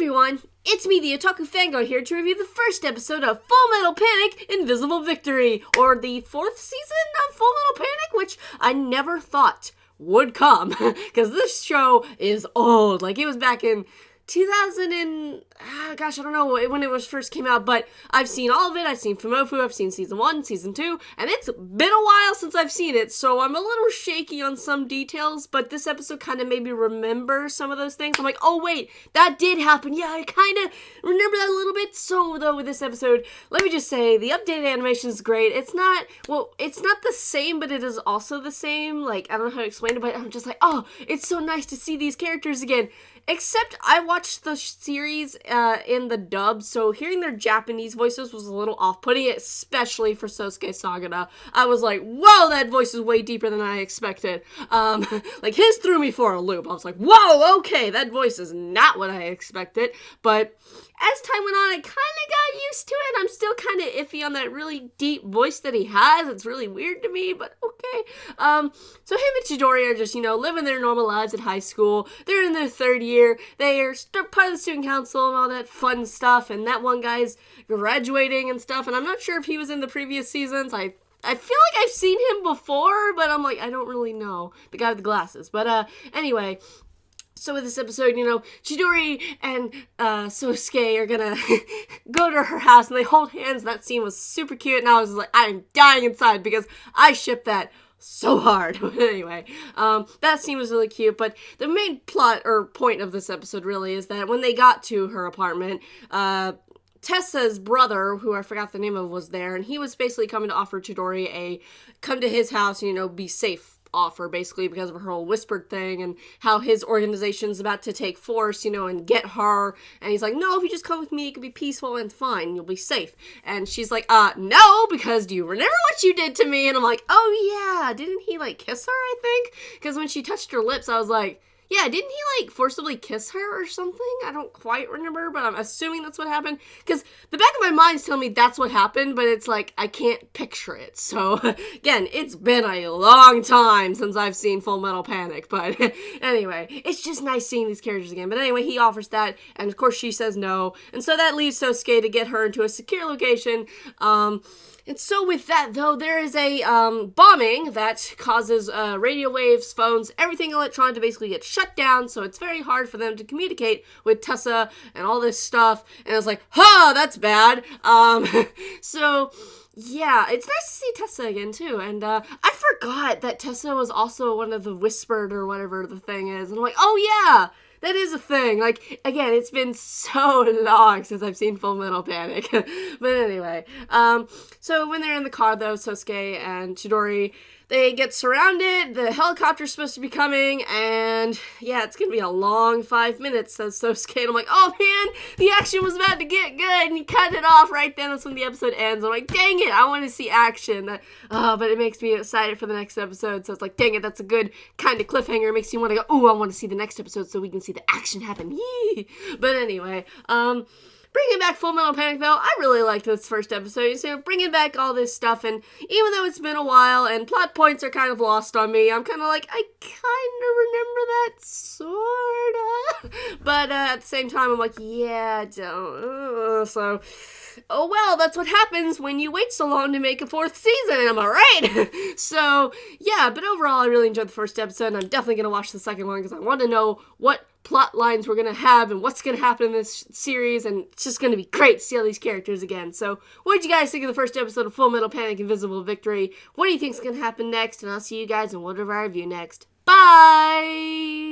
everyone, it's me, the Otaku Fangirl, here to review the first episode of Full Metal Panic: Invisible Victory, or the 4th season of Full Metal Panic, which I never thought would come, because this show is old. Like, it was back in 2000 and, I don't know when it was first came out, but I've seen all of it. I've seen Fumoffu, I've seen season 1, season 2, and it's been a while since I've seen it, so I'm a little shaky on some details, but this episode kind of made me remember some of those things. I'm like, oh wait, that did happen. Yeah, I kind of remember that a little bit. So though, with this episode, let me just say, the updated animation is great. It's not the same, but it is also the same. Like, I don't know how to explain it, but I'm just like, oh, it's so nice to see these characters again. Except I watched the series in the dub, so hearing their Japanese voices was a little off-putting, especially for Sosuke Sagara. I was like, whoa, that voice is way deeper than I expected. Like, his threw me for a loop. I was like, whoa, okay, that voice is not what I expected. But as time went on, I kind of got used to it. I'm still kind of iffy on that really deep voice that he has. It's really weird to me, but okay. So him and Chidori are just, living their normal lives at high school. They're in their 3rd year. They are part of the student council and all that fun stuff, and that one guy's graduating and stuff, and I'm not sure if he was in the previous seasons. I feel like I've seen him before, but I'm like, I don't really know. The guy with the glasses. But anyway, so with this episode, Chidori and Sosuke are gonna go to her house, and they hold hands. That scene was super cute, and I was like, I'm dying inside, because I ship that so hard. But anyway, that scene was really cute, but the main plot or point of this episode really is that when they got to her apartment, Tessa's brother, who I forgot the name of, was there, and he was basically coming to offer Chidori come to his house, be safe offer, basically, because of her whole whispered thing, and how his organization's about to take force, and get her, and he's like, no, if you just come with me, it could be peaceful and fine, you'll be safe. And she's like, no, because do you remember what you did to me? And I'm like, oh yeah, didn't he, kiss her, I think? Because when she touched her lips, I was like, yeah, didn't he, forcibly kiss her or something? I don't quite remember, but I'm assuming that's what happened. Because the back of my mind's telling me that's what happened, but it's like, I can't picture it. So, again, it's been a long time since I've seen Full Metal Panic. But anyway, it's just nice seeing these characters again. But anyway, he offers that, and of course she says no. And so that leaves Sosuke to get her into a secure location. And so with that, though, there is a bombing that causes radio waves, phones, everything electronic to basically get shut down, so it's very hard for them to communicate with Tessa and all this stuff, and it's like, that's bad. So yeah, it's nice to see Tessa again, too, and I forgot that Tessa was also one of the Whispered, or whatever the thing is, and I'm like, oh yeah! That is a thing. Again, it's been so long since I've seen Full Metal Panic. But anyway, so when they're in the car, though, Sosuke and Chidori, they get surrounded, the helicopter's supposed to be coming, and yeah, it's gonna be a long 5 minutes, says Sosuke, and I'm like, oh man, the action was about to get good, and he cut it off right then. That's when the episode ends. I'm like, dang it, I want to see action. But it makes me excited for the next episode, so it's like, dang it, that's a good kind of cliffhanger. It makes you want to go, oh, I want to see the next episode so we can see the action happen. Yee! But anyway, bringing back Full Metal Panic, though, I really liked this first episode. So bringing back all this stuff, and even though it's been a while and plot points are kind of lost on me, I'm kind of like, I kind of remember that, sorta. But at the same time, I'm like, yeah, I don't. So, oh well, that's what happens when you wait so long to make a 4th season, am I right? So, yeah, but overall, I really enjoyed the first episode, and I'm definitely going to watch the second one, because I want to know what plot lines we're gonna have and what's gonna happen in this series, and it's just gonna be great to see all these characters again. So what did you guys think of the first episode of Full Metal Panic: Invisible Victory? What do you think's gonna happen next? And I'll see you guys in whatever I review next. Bye!